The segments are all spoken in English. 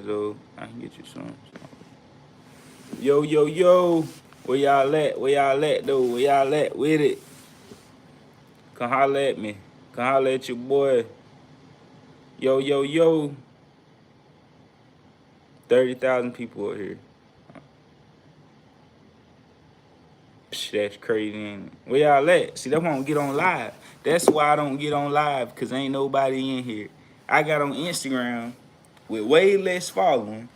though. I can get you some. Yo, yo, yo. Where y'all at? Where y'all at, though? Where y'all at with it? Come holler at me. Come holler at your boy. Yo, yo, yo. 30,000 people out here. Psh, that's crazy, ain't it? Where y'all at? See, that's why I don't get on live. That's why I don't get on live, because ain't nobody in here. I got on Instagram with way less following,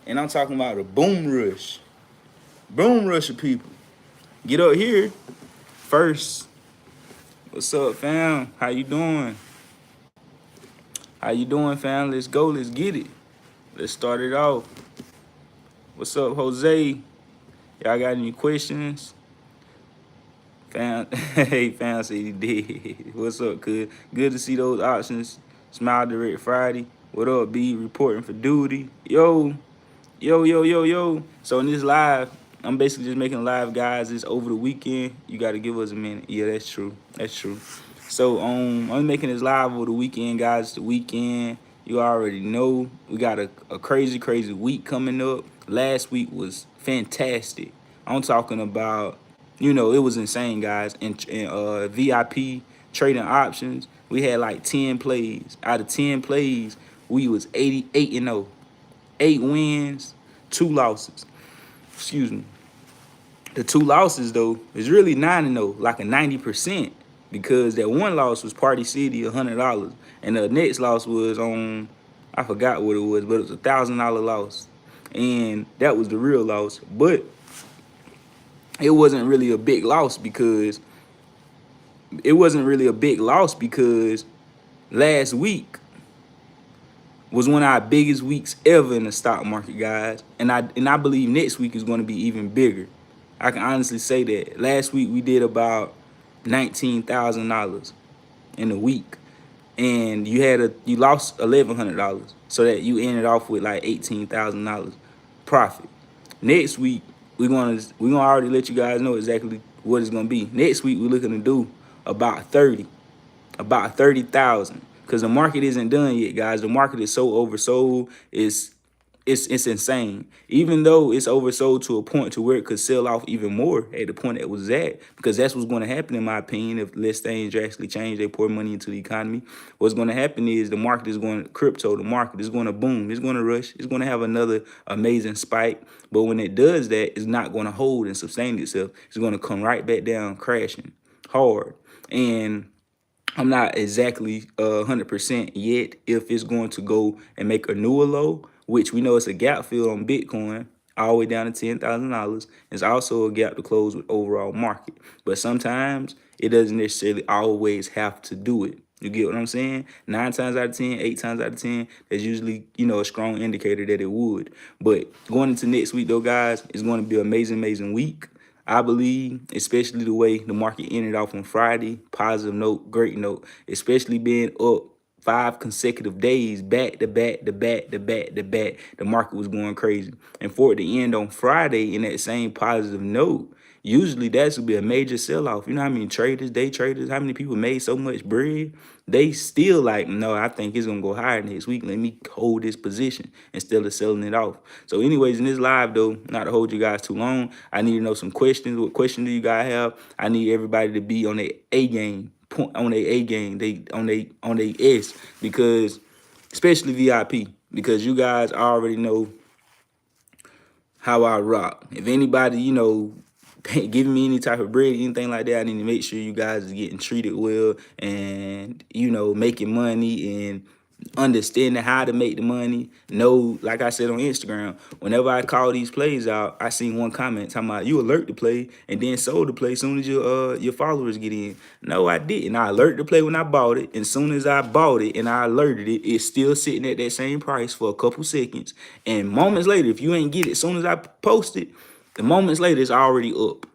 and I'm talking about a boom rush. Boom rush of people. Get up here first. What's up, fam? How you doing? How you doing, fam? Let's go. Let's get it. Let's start it off. What's up, Jose? Y'all got any questions? Fam, hey, fam said he did. What's up, cuz? Good to see those options. Smile Direct Friday. What up, B? Reporting for duty. Yo, yo, yo, yo, yo. So in this live, I'm basically just making live, guys. It's over the weekend. You got to give us a minute. Yeah, that's true. That's true. So I'm making this live over the weekend, guys. It's the weekend. You already know we got a crazy, crazy week coming up. Last week was fantastic. I'm talking about, it was insane, guys. In VIP trading options, we had like 10 plays. Out of 10 plays, we was 88-0. 8 wins, 2 losses. Excuse me. The 2 losses, though, is really 9-0, like a 90%, because that one loss was Party City, $100, and the next loss was on, I forgot what it was, but it was $1,000 loss, and that was the real loss. But it wasn't really a big loss because last week was one of our biggest weeks ever in the stock market, guys, and I believe next week is going to be even bigger. I can honestly say that. Last week we did about $19,000 in a week, and you lost $1,100, so that you ended off with like $18,000 profit. Next week we're gonna already let you guys know exactly what it's gonna be. Next week we're looking to do about 30,000, because the market isn't done yet, guys. The market is so oversold. It's insane. Even though it's oversold to a point to where it could sell off even more at the point it was at, because that's what's going to happen, in my opinion, if less things drastically change. They pour money into the economy. What's going to happen is the market is going to the market is going to boom. It's going to rush. It's going to have another amazing spike. But when it does that, it's not going to hold and sustain itself. It's going to come right back down, crashing hard. And I'm not exactly 100% yet if it's going to go and make a newer low, which we know it's a gap fill on Bitcoin all the way down to $10,000. It's also a gap to close with overall market. But sometimes it doesn't necessarily always have to do it. You get what I'm saying? 9 times out of 10, 8 times out of 10, that's usually, a strong indicator that it would. But going into next week, though, guys, it's going to be an amazing, amazing week. I believe, especially the way the market ended off on Friday, positive note, great note, especially being up 5 consecutive days, back to back to back to back to back. The market was going crazy. And for it to end on Friday in that same positive note, usually that would be a major sell-off. You know how many traders, day traders, how many people made so much bread? They still like, no, I think it's going to go higher next week. Let me hold this position instead of selling it off. So anyways, in this live, though, not to hold you guys too long, I need to know some questions. What questions do you guys have? I need everybody to be on their A game, on their A game, on their S, because especially VIP, because you guys already know how I rock. If anybody, giving me any type of bread, anything like that, I need to make sure you guys are getting treated well and, making money and understanding how to make the money. No, like I said on Instagram, whenever I call these plays out, I seen one comment talking about you alert the play and then sold the play as soon as your followers get in. No, I didn't. I alerted the play when I bought it, and as soon as I bought it and I alerted it, it's still sitting at that same price for a couple seconds. And moments later, if you ain't get it as soon as I post it, the moments later it's already up.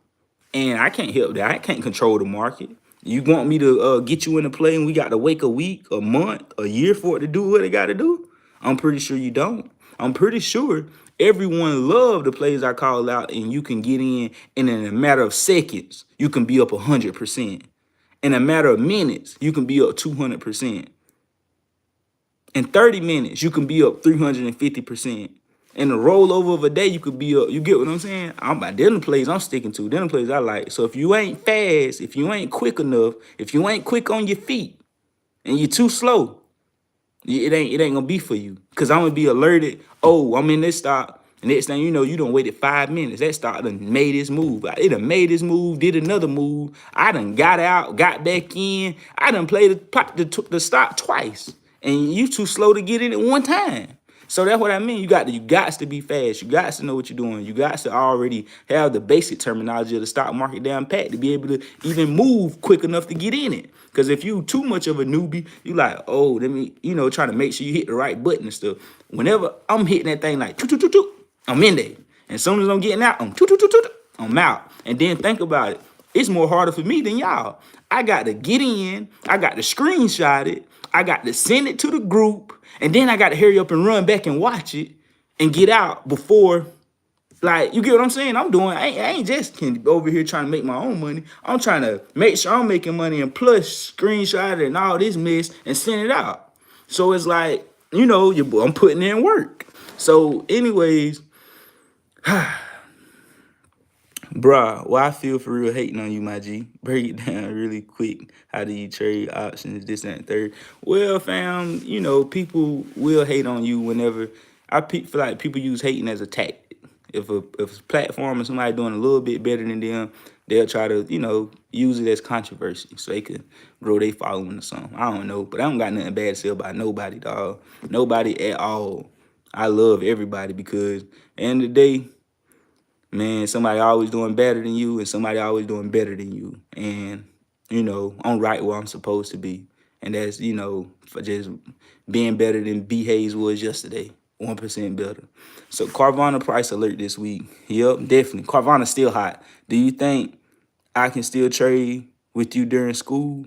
And I can't help that. I can't control the market. You want me to get you in the play and we got to wait a week, a month, a year for it to do what it got to do? I'm pretty sure you don't. I'm pretty sure everyone loved the plays I called out, and you can get in a matter of seconds, you can be up 100%. In a matter of minutes, you can be up 200%. In 30 minutes, you can be up 350%. In the rollover of a day, you could be up. You get what I'm saying? I'm about them plays I'm sticking to. Them plays I like. So if you ain't fast, if you ain't quick enough, if you ain't quick on your feet and you're too slow, it ain't gonna be for you. Cause I'm gonna be alerted. Oh, I'm in this stock. And next thing you know, you done waited 5 minutes. That stock done made this move. It done made this move, did another move. I done got out, got back in. I done played the stock twice. And you too slow to get in at one time. So that's what I mean. You got to be fast. You got to know what you're doing. You got to already have the basic terminology of the stock market down pat to be able to even move quick enough to get in it. Because if you too much of a newbie, you like, oh, let me, trying to make sure you hit the right button and stuff. Whenever I'm hitting that thing like, I'm in there. And as soon as I'm getting out, I'm out. And then think about it. It's more harder for me than y'all. I got to get in. I got to screenshot it. I got to send it to the group. And then I got to hurry up and run back and watch it and get out before, like, you get what I'm saying? I ain't just over here trying to make my own money. I'm trying to make sure I'm making money and plus screenshot it and all this mess and send it out. So it's like, I'm putting in work. So anyways, bruh, why I feel for real hating on you, my G? Break it down really quick. How do you trade options, this, that, and third? Well, fam, people will hate on you whenever. Feel like people use hating as a tactic. If a platform or somebody doing a little bit better than them, they'll try to, use it as controversy so they can grow their following or something. I don't know, but I don't got nothing bad to say about nobody, dog. Nobody at all. I love everybody because at the end of the day, man, somebody always doing better than you and somebody always doing better than you. And, I'm right where I'm supposed to be. And that's, for just being better than B. Hayes was yesterday. 1% better. So Carvana price alert this week. Yep, definitely. Carvana's still hot. Do you think I can still trade with you during school?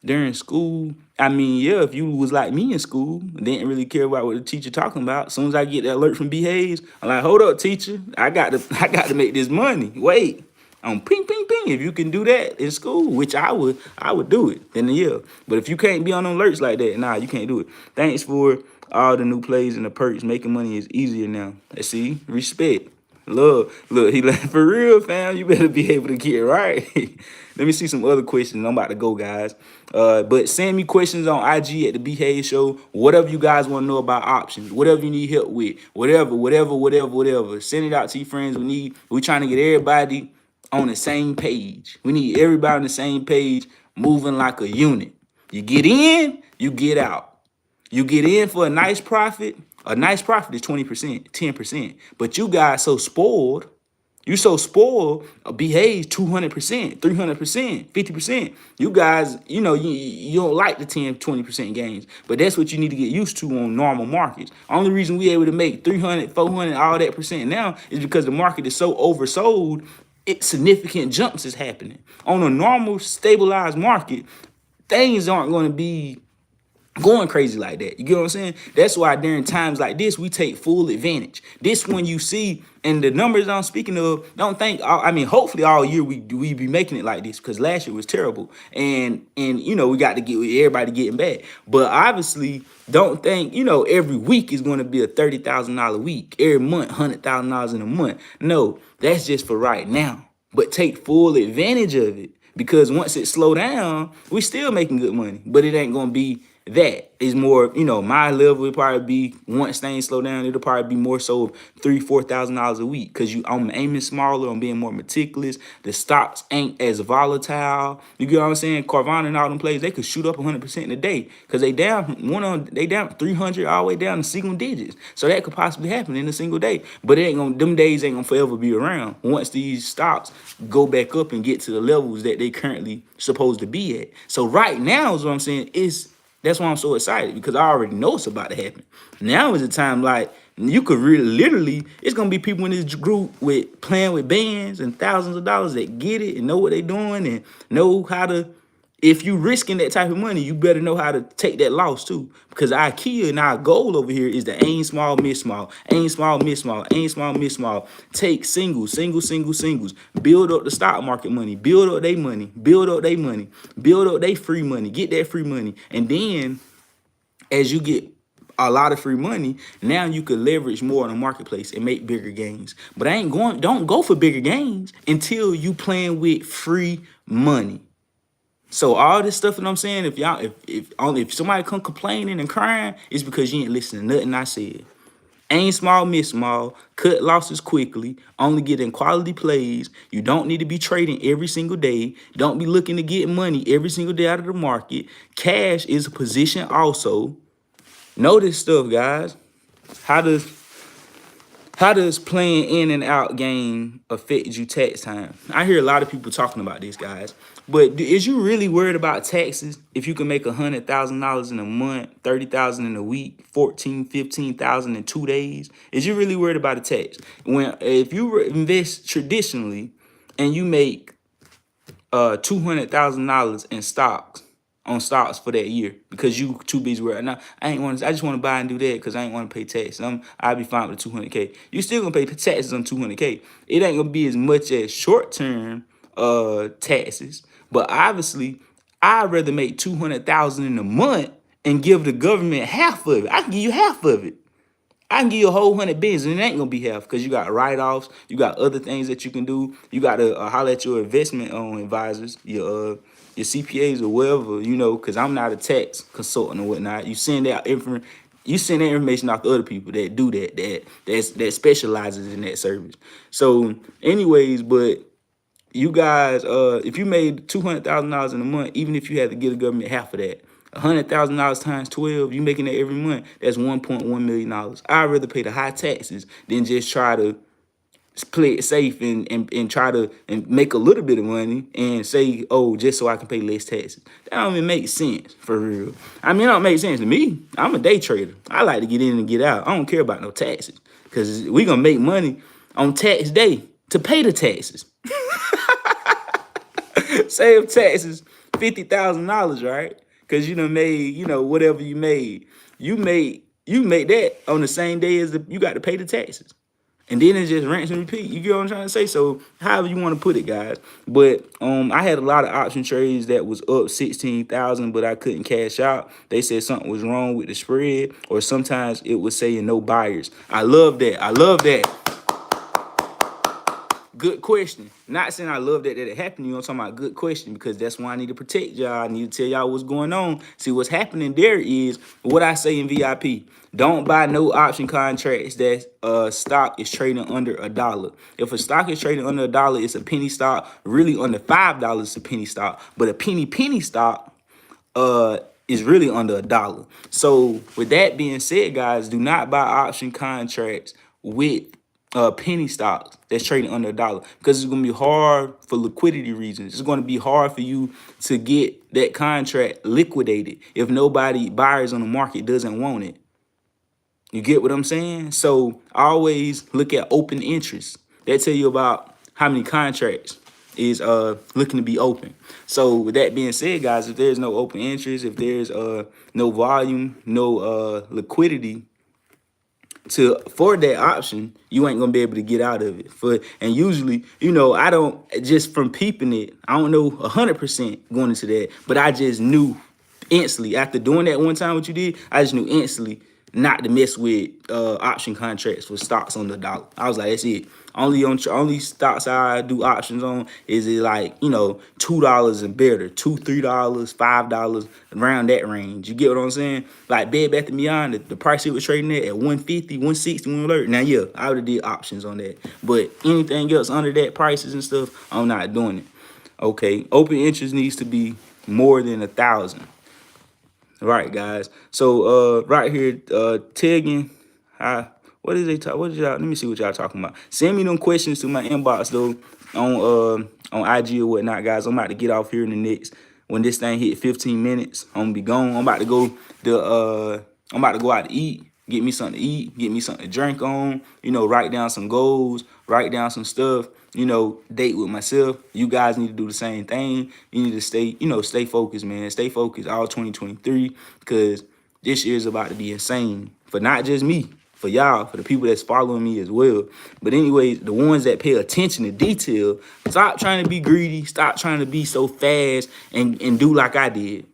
During school, I mean, yeah, if you was like me in school, didn't really care about what the teacher talking about. As soon as I get that alert from B. Hayes, I'm like, hold up, teacher. I got to make this money. Wait. Ping, ping, ping. If you can do that in school, which I would do it, then yeah. But if you can't be on alerts like that, nah, you can't do it. Thanks for all the new plays and the perks. Making money is easier now. Let's see, respect. Look, he like, for real, fam, you better be able to get it right. Let me see some other questions. I'm about to go, guys. But send me questions on IG at the B. Hayes Show. Whatever you guys want to know about options, whatever you need help with, whatever. Send it out to your friends. We trying to get everybody on the same page. We need everybody on the same page, moving like a unit. You get in, you get out. You get in for a nice profit. A nice profit is 20%, 10%. But you guys so spoiled. You so spoiled, behave 200%, 300%, 50%. You guys, you don't like the 10, 20% gains. But that's what you need to get used to on normal markets. Only reason we able to make 300, 400, all that percent now is because the market is so oversold, significant jumps is happening. On a normal, stabilized market, things aren't going to be going crazy like that. You get what I'm saying? That's why during times like this, we take full advantage. This one you see, and the numbers I'm speaking of, don't think, hopefully all year we be making it like this because last year was terrible. And we got to get everybody getting back. But obviously, don't think, every week is going to be a $30,000 week. Every month, $100,000 in a month. No, that's just for right now. But take full advantage of it because once it slow down, we still making good money. But it ain't going to be that. Is more, my level would probably be, once things slow down, it'll probably be more so $3,000-$4,000 a week because I'm aiming smaller, I'm being more meticulous. The stocks ain't as volatile. You get what I'm saying? Carvana and all them plays, they could shoot up 100% in a day because they down 300 all the way down to single digits. So that could possibly happen in a single day. But them days ain't gonna forever be around once these stocks go back up and get to the levels that they currently supposed to be at. So right now is what I'm saying that's why I'm so excited because I already know it's about to happen. Now is the time, like, you could really, literally, it's going to be people in this group playing with bands and thousands of dollars that get it and know what they're doing and know how to, if you risking that type of money, you better know how to take that loss too. Because our key and our goal over here is to aim small, miss small, aim small, miss small, aim small, miss small. Take singles. Build up the stock market money. Build up their money. Build up their free money. Get that free money. And then as you get a lot of free money, now you could leverage more on the marketplace and make bigger gains. But don't go for bigger gains until you playing with free money. So all this stuff that I'm saying, if somebody come complaining and crying, it's because you ain't listening to nothing I said. Aim small, miss small, cut losses quickly, only get in quality plays. You don't need to be trading every single day. Don't be looking to get money every single day out of the market. Cash is a position also. Know this stuff, guys. How does playing in and out game affect you tax time? I hear a lot of people talking about this, guys. But is you really worried about taxes if you can make $100,000 in a month, 30,000 in a week, 14, 15,000 in 2 days? Is you really worried about a tax? If you invest traditionally and you make $200,000 in stocks for that year because you too busy working. Now I just want to buy and do that because I ain't want to pay taxes. I'll be fine with 200K. You still gonna pay taxes on 200K. It ain't gonna be as much as short term taxes, but obviously I'd rather make 200,000 in a month and give the government half of it. I can give you half of it. I can give you a whole 100 bins and it ain't gonna be half because you got write-offs, you got other things that you can do. You got to holler at your investment advisors, your CPAs or whatever, because I'm not a tax consultant or whatnot. You send that information off to other people that do that specializes in that service. So, anyways, but you guys, if you made $200,000 in a month, even if you had to give the government half of that, $100,000 times 12, you making that every month, that's $1.1 million. I'd rather pay the high taxes than just try to play it safe and try to make a little bit of money and say, oh, just so I can pay less taxes. That don't even make sense, for real. I mean, it don't make sense to me. I'm a day trader. I like to get in and get out. I don't care about no taxes because we going to make money on tax day to pay the taxes. Save taxes $50,000, right? Because you done made, whatever you made. You make that on the same day as you got to pay the taxes. And then it's just rinse and repeat. You get what I'm trying to say? So however you want to put it, guys. But I had a lot of option trades that was up 16,000, but I couldn't cash out. They said something was wrong with the spread, or sometimes it was saying no buyers. I love that. I love that. Good question. Not saying I love that it happened to you. I'm talking about good question because that's why I need to protect y'all. I need to tell y'all what's going on. See, what's happening there is what I say in VIP. Don't buy no option contracts that stock is trading under $1. If a stock is trading under $1, it's a penny stock. Really under $5, it's a penny stock. But a penny stock is really under $1. So with that being said, guys, do not buy option contracts with penny stocks that's trading under $1 because it's going to be hard for liquidity reasons. It's going to be hard for you to get that contract liquidated if nobody buyers on the market doesn't want it. You get what I'm saying? So always look at open interest. That tell you about how many contracts is looking to be open. So with that being said, guys, if there's no open interest, if there's no volume, no liquidity for that option, you ain't gonna be able to get out of it. And usually, I don't, just from peeping it, I don't know 100% going into that, but I just knew instantly after doing that one time what you did, I just knew instantly not to mess with option contracts for stocks on the dollar. I was like, that's it. Only stocks I do options on is it like, $2 and better, $2, $3, $5, around that range. You get what I'm saying? Like Bed Bath & Beyond, the price it was trading at 150, 160, 130. Now, yeah, I would have did options on that. But anything else under that prices and stuff, I'm not doing it. Okay, open interest needs to be more than 1,000. Right, guys. So right here, Tegan, what is they talk? What is y'all? Let me see what y'all talking about. Send me them questions to my inbox though on IG or whatnot, guys. I'm about to get off here in the next when this thing hit 15 minutes. I'm gonna be gone. I'm about to go out to eat, get me something to eat, get me something to drink on. Write down some goals, write down some stuff. Date with myself. You guys need to do the same thing. You need to stay focused, man. Stay focused all 2023 because this year is about to be insane for not just me, for y'all, for the people that's following me as well. But anyways, the ones that pay attention to detail, stop trying to be greedy. Stop trying to be so fast and do like I did.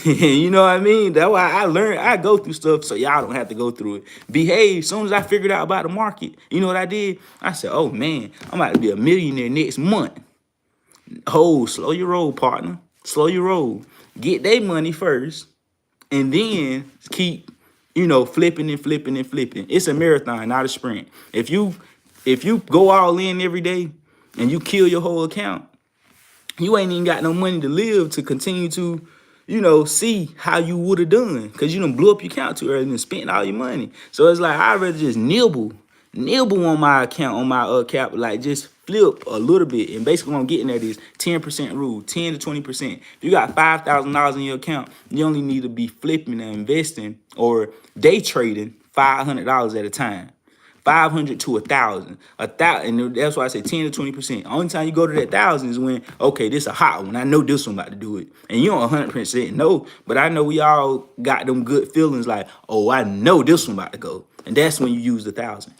You know what I mean? That's why I learned. I go through stuff so y'all don't have to go through it. Behave. As soon as I figured out about the market, you know what I did? I said, oh man, I'm about to be a millionaire next month. Oh, slow your roll, partner. Slow your roll. Get their money first, and then keep, flipping and flipping and flipping. It's a marathon, not a sprint. If you go all in every day and you kill your whole account, you ain't even got no money to live to continue to, see how you would have done. Because you done blew up your account too early and spent all your money. So it's like, I'd rather just nibble on my account, on my cap, like just flip a little bit. And basically what I'm getting at is 10% rule, 10 to 20%. If you got $5,000 in your account, you only need to be flipping and investing or day trading $500 at a time. 500 to 1,000, and that's why I say 10 to 20%. Only time you go to that 1,000 is when, okay, this a hot one. I know this one about to do it, and you don't 100% know, but I know we all got them good feelings like, oh, I know this one about to go, and that's when you use the 1,000.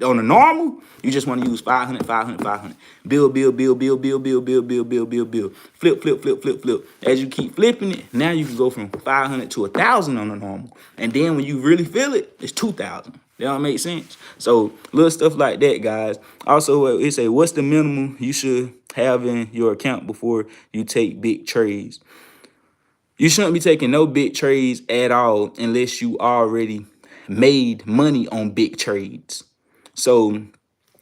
On a normal, you just want to use 500, 500, 500. Build, build, build, build, build, build, build, build, build, build, build. Flip, flip, flip, flip, flip. As you keep flipping it, now you can go from 500 to 1,000 on a normal, and then when you really feel it, it's 2,000. That don't make sense. So little stuff like that, guys. Also, it say, what's the minimum you should have in your account before you take big trades? You shouldn't be taking no big trades at all unless you already made money on big trades. So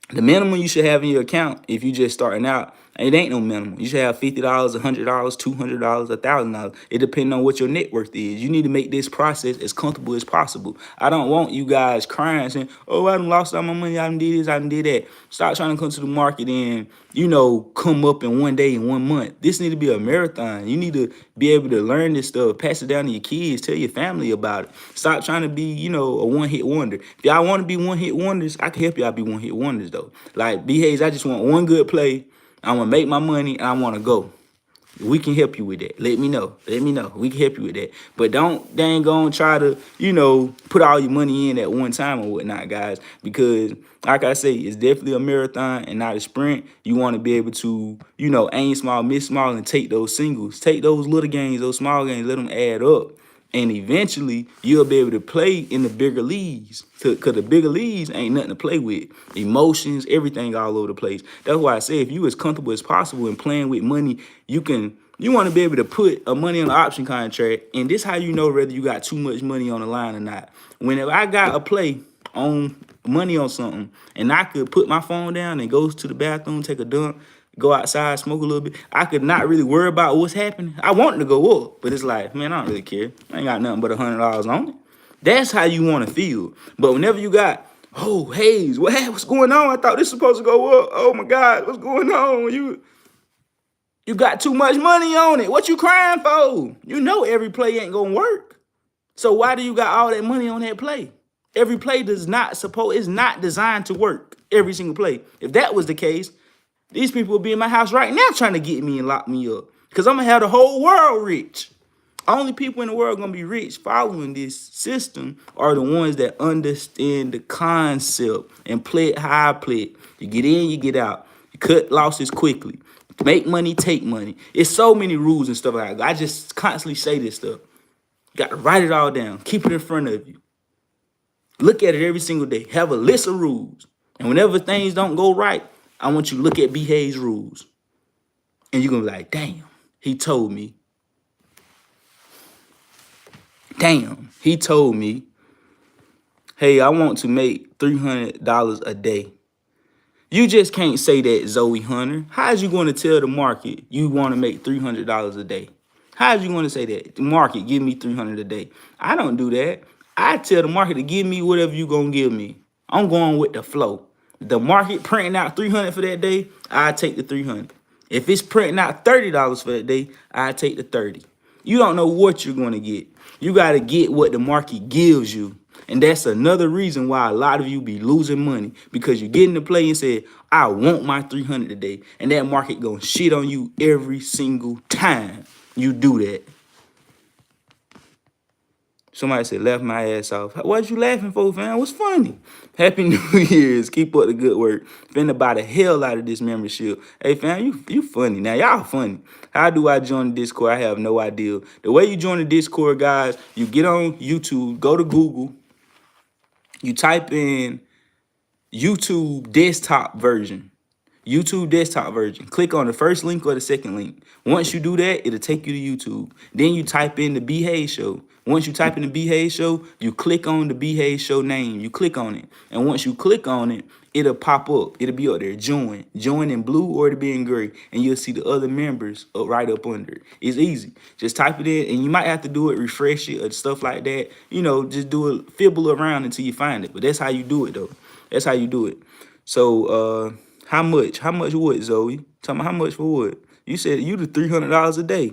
the minimum you should have in your account, if you just starting out, it ain't no minimum. You should have $50, $100, $200, $1,000. It depends on what your net worth is. You need to make this process as comfortable as possible. I don't want you guys crying saying, oh, I done lost all my money, I done did this, I done did that. Stop trying to come to the market and, come up in one day, in 1 month. This need to be a marathon. You need to be able to learn this stuff, pass it down to your kids, tell your family about it. Stop trying to be, a one-hit wonder. If y'all want to be one-hit wonders, I can help y'all be one-hit wonders, though. Like, B. Hayes, I just want one good play. I want to make my money, and I want to go. We can help you with that. Let me know. Let me know. We can help you with that. But don't dang go and try to, put all your money in at one time or whatnot, guys. Because, like I say, it's definitely a marathon and not a sprint. You want to be able to, aim small, miss small, and take those singles. Take those little gains, those small gains, let them add up. And eventually, you'll be able to play in the bigger leagues. Because the bigger leagues ain't nothing to play with. Emotions, everything all over the place. That's why I say if you as comfortable as possible in playing with money, you want to be able to put a money on an option contract. And this how you know whether you got too much money on the line or not. Whenever I got a play on money on something, and I could put my phone down and go to the bathroom, take a dump, go outside, smoke a little bit, I could not really worry about what's happening. I want it to go up, but it's like, man, I don't really care. I ain't got nothing but $100 on it. That's how you want to feel. But whenever you got, oh, Hayes, what's going on? I thought this was supposed to go up. Oh my God, what's going on? You got too much money on it. What you crying for? You know every play ain't gonna work. So why do you got all that money on that play? Every play is not designed to work. Every single play. If that was the case, these people would be in my house right now trying to get me and lock me up. Because I'm going to have the whole world rich. Only people in the world going to be rich following this system are the ones that understand the concept and play it how I play it. You get in, you get out. You cut losses quickly. Make money, take money. It's so many rules and stuff like that. I just constantly say this stuff. You got to write it all down. Keep it in front of you. Look at it every single day. Have a list of rules. And whenever things don't go right, I want you to look at B. Hayes' rules. And you're going to be like, damn, he told me. Damn, he told me, hey, I want to make $300 a day. You just can't say that, Zoe Hunter. How is you going to tell the market you want to make $300 a day? How is you going to say that? The market, give me $300 a day. I don't do that. I tell the market to give me whatever you going to give me. I'm going with the flow. The market printing out $300 for that day, I take the $300. If it's printing out $30 for that day, I take the $30. You don't know what you're going to get. You got to get what the market gives you. And that's another reason why a lot of you be losing money, because you get in the play and say, I want my $300 today. And that market going to shit on you every single time you do that. Somebody said, laugh my ass off. What you laughing for, fam? What's funny? Happy New Year's. Keep up the good work. Finna buy the hell out of this membership. Hey, fam, you funny. Now, y'all funny. How do I join the Discord? I have no idea. The way you join the Discord, guys, you get on YouTube, go to Google, you type in YouTube desktop version. YouTube desktop version. Click on the first link or the second link. Once you do that, it'll take you to YouTube. Then you type in the B Hayes Show. Once you type in the B Hayes Show, you click on the B Hayes Show name. You click on it. And once you click on it, it'll pop up. It'll be up there. Join. Join in blue or it'll be in gray. And you'll see the other members right up under it. It's easy. Just type it in. And you might have to do it, refresh it, or stuff like that. You know, just do it, fibble around until you find it. But that's how you do it, though. That's how you do it. So, how much? How much wood, Zoe? Tell me how much for wood? You said you do $300 a day.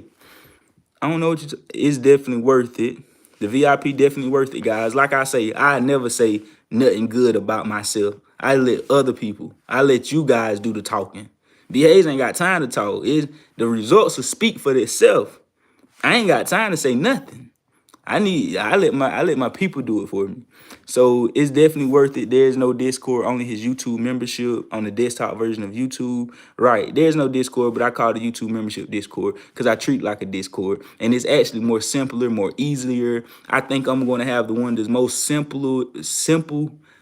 I don't know what you. It's definitely worth it. The VIP definitely worth it, guys. Like I say, I never say nothing good about myself. I let other people. I let you guys do the talking. BAs ain't got time to talk. The results will speak for themselves. I ain't got time to say nothing. I let my people do it for me. So it's definitely worth it. There's no Discord, only his YouTube membership on the desktop version of YouTube. Right. There's no Discord, but I call the YouTube membership Discord because I treat it like a Discord. And it's actually more simpler, more easier. I think I'm going to have the one that's most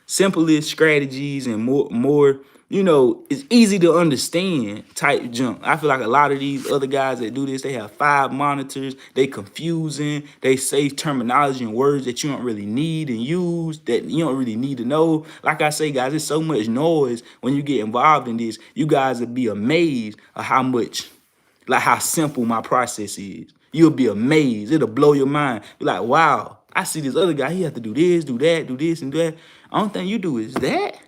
simplest strategies and more you know, it's easy to understand type junk. I feel like a lot of these other guys that do this, they have 5 monitors, they confusing, they say terminology and words that you don't really need and use, that you don't really need to know. Like I say, guys, there's so much noise when you get involved in this. You guys will be amazed at how much, like how simple my process is. You'll be amazed. It'll blow your mind. You're like, wow, I see this other guy, he have to do this, do that, do this, and that. Only thing you do is that.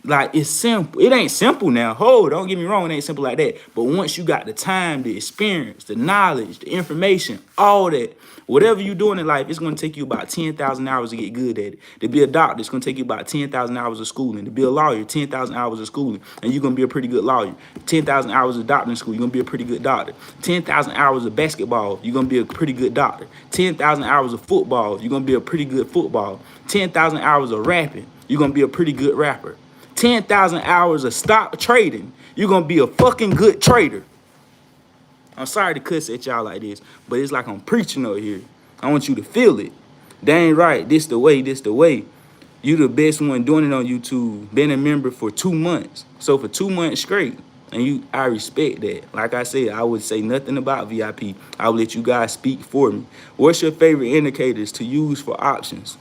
Like, it's simple. It ain't simple now. Don't get me wrong, it ain't simple like that. But once you got the time, the experience, the knowledge, the information, all that, whatever you're doing in life, it's going to take you about 10,000 hours to get good at it. To be a doctor, it's going to take you about 10,000 hours of schooling. To be a lawyer, 10,000 hours of schooling, and you're going to be a pretty good lawyer. 10,000 hours of doctoring school, you're going to be a pretty good doctor. 10,000 hours of basketball, you're going to be a pretty good doctor. 10,000 hours of football, you're going to be a pretty good football. 10,000 hours of rapping, you're going to be a pretty good rapper. 10,000 hours of stock trading, you're going to be a fucking good trader. I'm sorry to cuss at y'all like this, but it's like I'm preaching over here. I want you to feel it. Dang right, this the way, this the way. You the best one doing it on YouTube. Been a member for 2 months. So for 2 months straight, and I respect that. Like I said, I would say nothing about VIP. I would let you guys speak for me. What's your favorite indicators to use for options?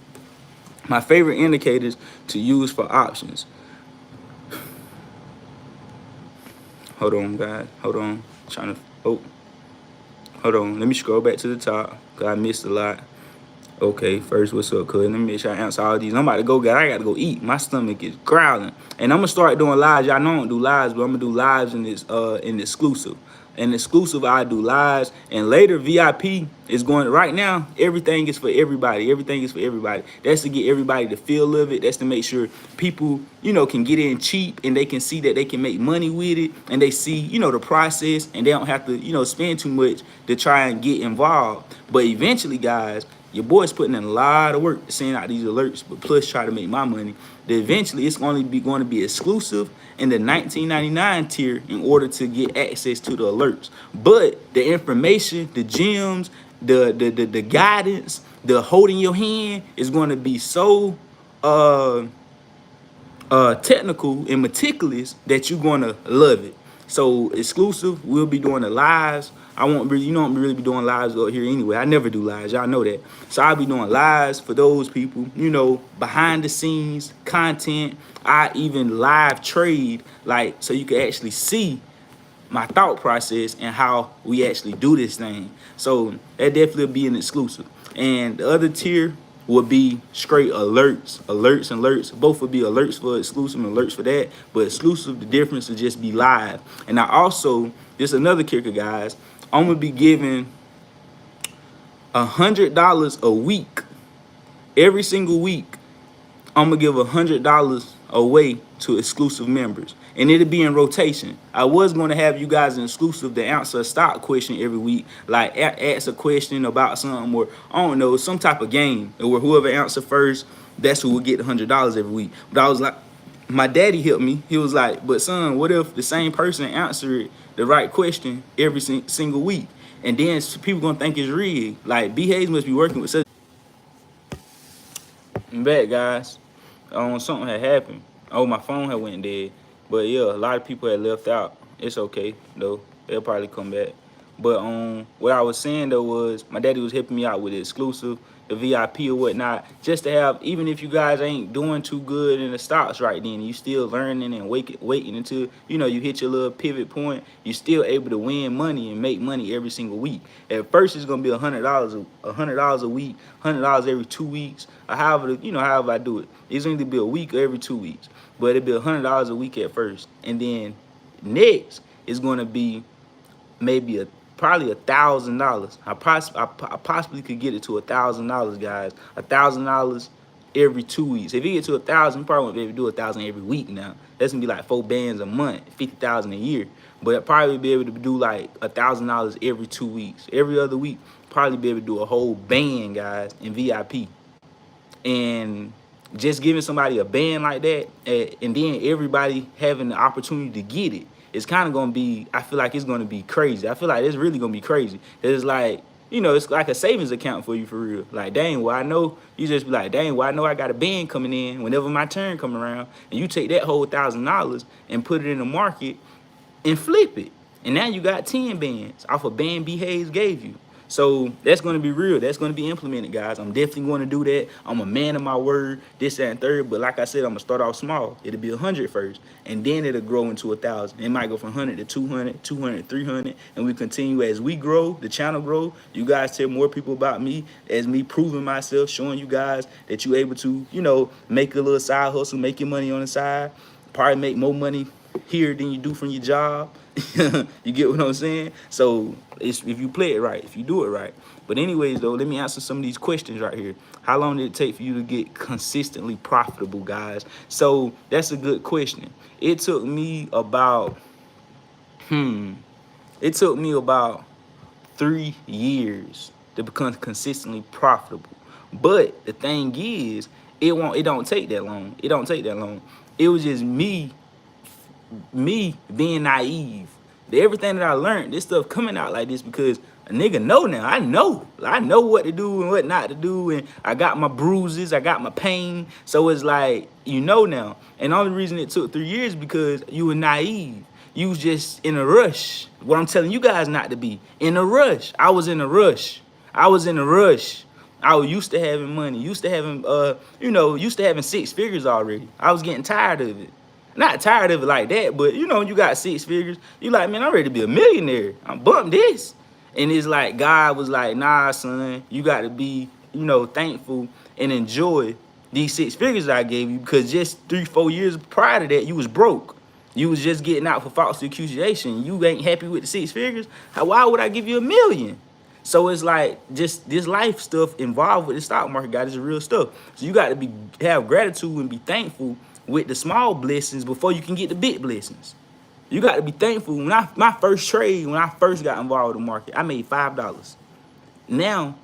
My favorite indicators to use for options. Hold on, guys. Hold on. Hold on. Let me scroll back to the top because I missed a lot. Okay, first, what's up, cuz? Let me make sure I answer all these. I'm about to go, guys. I got to go eat. My stomach is growling. And I'm going to start doing lives. Y'all know I don't do lives, but I'm going to do lives in this in exclusive. In exclusive, I do lives. And later, VIP is going, right now, everything is for everybody. Everything is for everybody. That's to get everybody the feel of it. That's to make sure people, you know, can get in cheap and they can see that they can make money with it. And they see, you know, the process and they don't have to, you know, spend too much to try and get involved. But eventually, guys, your boy's putting in a lot of work sending out these alerts, but plus try to make my money. That eventually it's going to be exclusive in the $19.99 tier in order to get access to the alerts. But the information, the gems, the guidance, the holding your hand is going to be so technical and meticulous that you're going to love it. So exclusive, we'll be doing the lives. I won't really, you know, I'm really be doing lives out here anyway. I never do lives, y'all know that. So I'll be doing lives for those people, you know, behind the scenes content. I even live trade, like, so you can actually see my thought process and how we actually do this thing. So that definitely will be an exclusive. And the other tier will be straight alerts. Both will be alerts for exclusive and alerts for that. But exclusive, the difference will just be live. And I also, there's another kicker, guys. I'm gonna be giving $100 a week. Every single week, I'm gonna give $100 away to exclusive members. And it'll be in rotation. I was going to have you guys in exclusive to answer a stock question every week, like ask a question about something, or I don't know, some type of game, or whoever answer first, that's who will get $100 every week. But I was like, my daddy helped me. He was like, but son, what if the same person answered the right question every single week? And then people gonna think it's rigged. Like B Hayes must be working with such. I'm back, guys. Something had happened. Oh, my phone had went dead. But yeah, a lot of people had left out. It's okay though. They'll probably come back. But what I was saying though was my daddy was helping me out with the exclusive, the VIP or whatnot, just to have, even if you guys ain't doing too good in the stocks right then, you still learning and waiting until you hit your little pivot point. You still able to win money and make money every single week. At first, it's gonna be $100, $100 a week, $100 every 2 weeks, or however I do it. It's gonna be a week or every 2 weeks, but it'll be $100 a week at first, and then next is gonna be maybe probably $1,000. I possibly could get it to $1,000, guys. $1,000 every 2 weeks. If you get to 1,000, you probably won't be able to do 1,000 every week now. That's gonna be like 4 bands a month, 50,000 a year. But I'll probably be able to do like $1,000 every 2 weeks. Every other week, probably be able to do a whole band, guys, in VIP. And just giving somebody a band like that, and then everybody having the opportunity to get it, it's kind of gonna be, I feel like it's gonna be crazy. I feel like it's really gonna be crazy. It's like, it's like a savings account for you, for real. Like, dang, well, I know, you just be like, dang, well, I know I got a band coming in whenever my turn come around, and you take that whole $1,000 and put it in the market and flip it. And now you got 10 bands off a band B Hayes gave you. So that's going to be real. That's going to be implemented, guys. I'm definitely going to do that. I'm a man of my word, this, that, and third. But like I said, I'm going to start off small. It'll be 100 first, and then it'll grow into 1,000. It might go from 100 to 200, 200, 300, and we continue as we grow, the channel grow. You guys tell more people about me, as me proving myself, showing you guys that you're able to, make a little side hustle, make your money on the side, probably make more money here than you do from your job. You get what I'm saying? So it's, if you play it right, if you do it right. But anyways, though, let me answer some of these questions right here. How long did it take for you to get consistently profitable, guys? So that's a good question. It took me about 3 years to become consistently profitable. But the thing is, it don't take that long. It don't take that long. It was just me being naive. Everything that I learned, this stuff coming out like this because a nigga know now. I know what to do and what not to do, and I got my bruises, I got my pain. So it's like, now. And the only reason it took 3 years because you were naive. You was just in a rush. What I'm telling you guys not to be. In a rush. I was in a rush. I was used to having money, used to having 6 figures already. I was getting tired of it. Not tired of it like that, but you got 6 figures. You like, man, I'm ready to be a millionaire. I'm bump this. And it's like, God was like, nah, son, you got to be, thankful and enjoy these 6 figures I gave you, because just 3-4 years prior to that, you was broke. You was just getting out for false accusation. You ain't happy with the 6 figures. Why would I give you $1 million? So it's like, just this life stuff involved with the stock market, guys, is real stuff. So you got to have gratitude and be thankful with the small blessings before you can get the big blessings. You got to be thankful. My first trade, when I first got involved in the market, I made $5. Now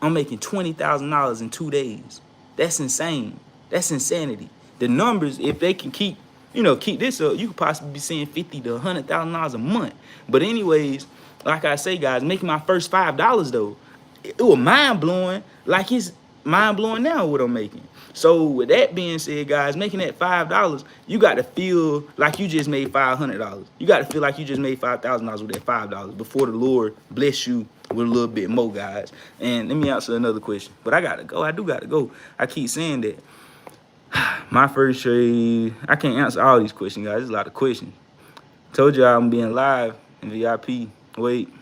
I'm making $20,000 in 2 days. That's insane. That's insanity. The numbers, if they can keep this up, you could possibly be seeing $50,000 to $100,000 a month. But anyways, like I say, guys, making my first $5 though, it was mind blowing. Like it's mind blowing now what I'm making. So with that being said, guys, making that $5, you got to feel like you just made $500. You got to feel like you just made $5,000 with that $5 before the Lord bless you with a little bit more, guys. And let me answer another question. But I gotta go. I do gotta go. I keep saying that. My first trade, I can't answer all these questions, guys. There's a lot of questions. Told you I'm being live in VIP. Wait,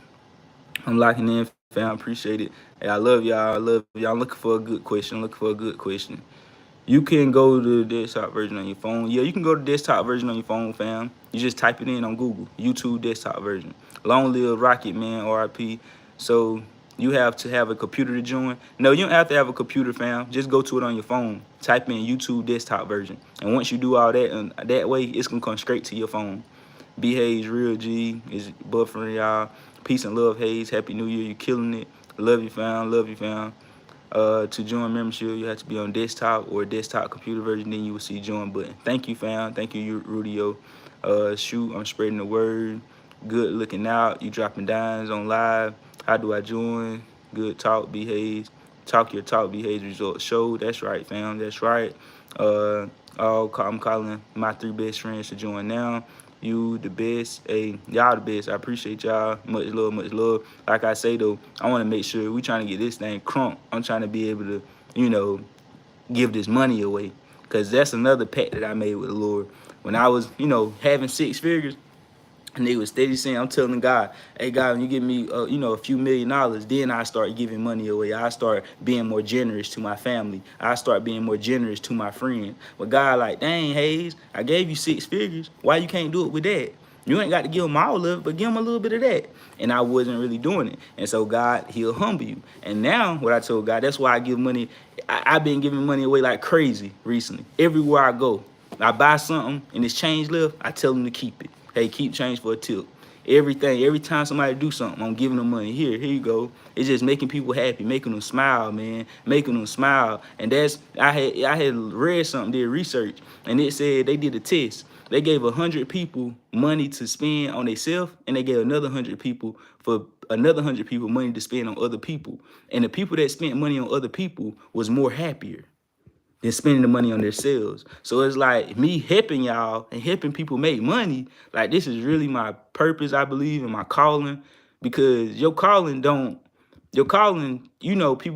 I'm locking in, fam. Appreciate it. Hey, I love y'all. I love y'all. I'm looking for a good question. You can go to the desktop version on your phone. Yeah, you can go to the desktop version on your phone, fam. You just type it in on Google. YouTube desktop version. Long live Rocket Man, RIP. So you have to have a computer to join. No, you don't have to have a computer, fam. Just go to it on your phone. Type in YouTube desktop version. And once you do all that, and that way, it's going to come straight to your phone. B Hayes, Real G, is buffering y'all. Peace and love, Hayes. Happy New Year. You killing it. Love you, fam. To join membership, you have to be on desktop or desktop computer version. Then you will see join button. Thank you, fam. Thank you, Rudio. Shoot, I'm spreading the word. Good looking out. You dropping dimes on live. How do I join? Good talk, behaves. Talk your talk, behaves, results show. That's right, fam. That's right. I'm calling my 3 best friends to join now. You the best. Hey, y'all the best. I appreciate y'all. Much love, much love. Like I say though, I want to make sure we trying to get this thing crunk. I'm trying to be able to, you know, give this money away. Cause that's another pact that I made with the Lord. When I was, having 6 figures, and they was steady saying, I'm telling God, hey God, when you give me, a few $1,000,000, then I start giving money away. I start being more generous to my family. I start being more generous to my friends. But God, like, dang, Hayes, I gave you 6 figures. Why you can't do it with that? You ain't got to give them all of it, but give them a little bit of that. And I wasn't really doing it. And so God, he'll humble you. And now what I told God, that's why I give money. I've been giving money away like crazy recently. Everywhere I go, I buy something and it's change left, I tell them to keep it. Hey, keep change for a tip. Every time somebody do something, I'm giving them money. Here you go. It's just making people happy, making them smile, man, making them smile. And that's I had read something, did research, and it said they did a test. They gave 100 people money to spend on themselves, and they gave another 100 people money to spend on other people. And the people that spent money on other people was more happier than spending the money on themselves. So it's like me helping y'all and helping people make money. Like this is really my purpose, I believe, and my calling. Because your calling, people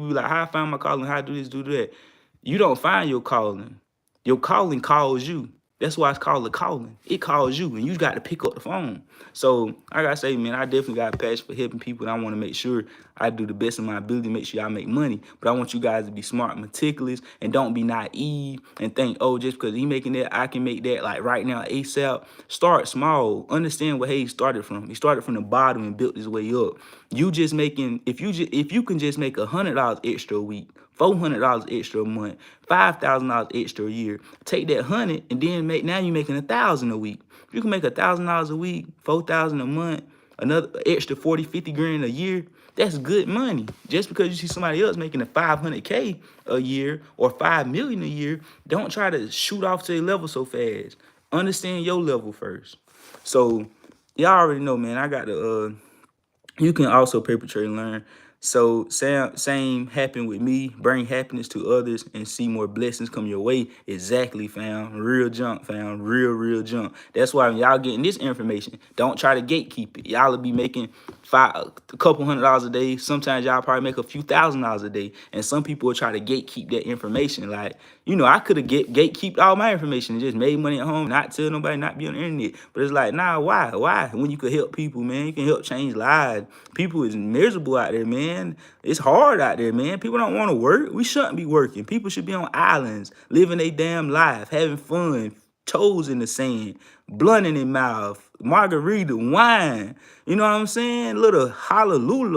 be like, how I find my calling, how I do this, do that. You don't find your calling. Your calling calls you. That's why it's called a calling. It calls you, and you got to pick up the phone. So I gotta say, man, I definitely got a passion for helping people, and I want to make sure I do the best of my ability to make sure I make money. But I want you guys to be smart, meticulous, and don't be naive and think, oh, just because he making that, I can make that like right now ASAP. Start small. Understand where he started from. He started from the bottom and built his way up. You just making if you can just make $100 extra a week, $400 extra a month, $5,000 extra a year. Take that 100 and then now you're making 1,000 a week. You can make $1,000 a week, 4,000 a month, another extra 40, 50 grand a year. That's good money. Just because you see somebody else making a 500K a year or 5 million a year, don't try to shoot off to a level so fast. Understand your level first. So y'all already know, man. I got the you can also perpetrate and learn. So same happen with me. Bring happiness to others and see more blessings come your way. Exactly, fam. Real junk, fam. Real junk. That's why when y'all getting this information, don't try to gatekeep it. Y'all will be making a couple $100 a day. Sometimes y'all probably make a few $1,000s a day. And some people will try to gatekeep that information. Like, I could have gatekeeped all my information and just made money at home, not tell nobody, not be on the internet. But it's like, nah, why? Why? When you could help people, man, you can help change lives. People is miserable out there, man. It's hard out there, man. People don't want to work. We shouldn't be working. People should be on islands, living their damn life, having fun, toes in the sand, blunt in their mouth, margarita, wine. You know what I'm saying? Little hallelujah,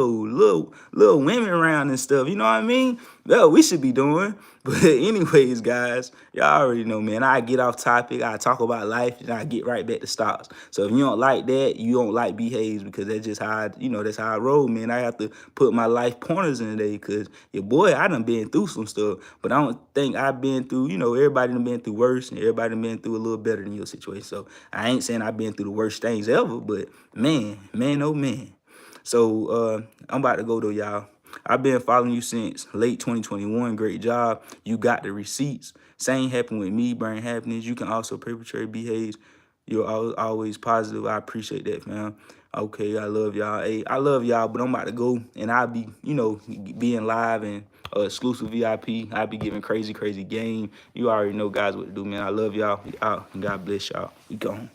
little women around and stuff. You know what I mean? Well, we should be doing. But anyways, guys, y'all already know, man. I get off topic. I talk about life, and I get right back to stocks. So if you don't like that, you don't like behaves, because that's just how that's how I roll, man. I have to put my life pointers in today, because your boy, I done been through some stuff, but I don't think I've been through. Everybody done been through worse, and everybody done been through a little better than your situation. So I ain't saying I've been through the worst things ever, but man, oh man. So I'm about to go though, y'all. I've been following you since late 2021. Great job. You got the receipts. Same happened with me, bring happiness. You can also perpetrate behaves. You're always positive. I appreciate that, fam. Okay, I love y'all. Hey, I love y'all, but I'm about to go, and I'll be, being live and exclusive VIP. I'll be giving crazy game. You already know, guys, what to do, man. I love y'all. And God bless y'all. We gone.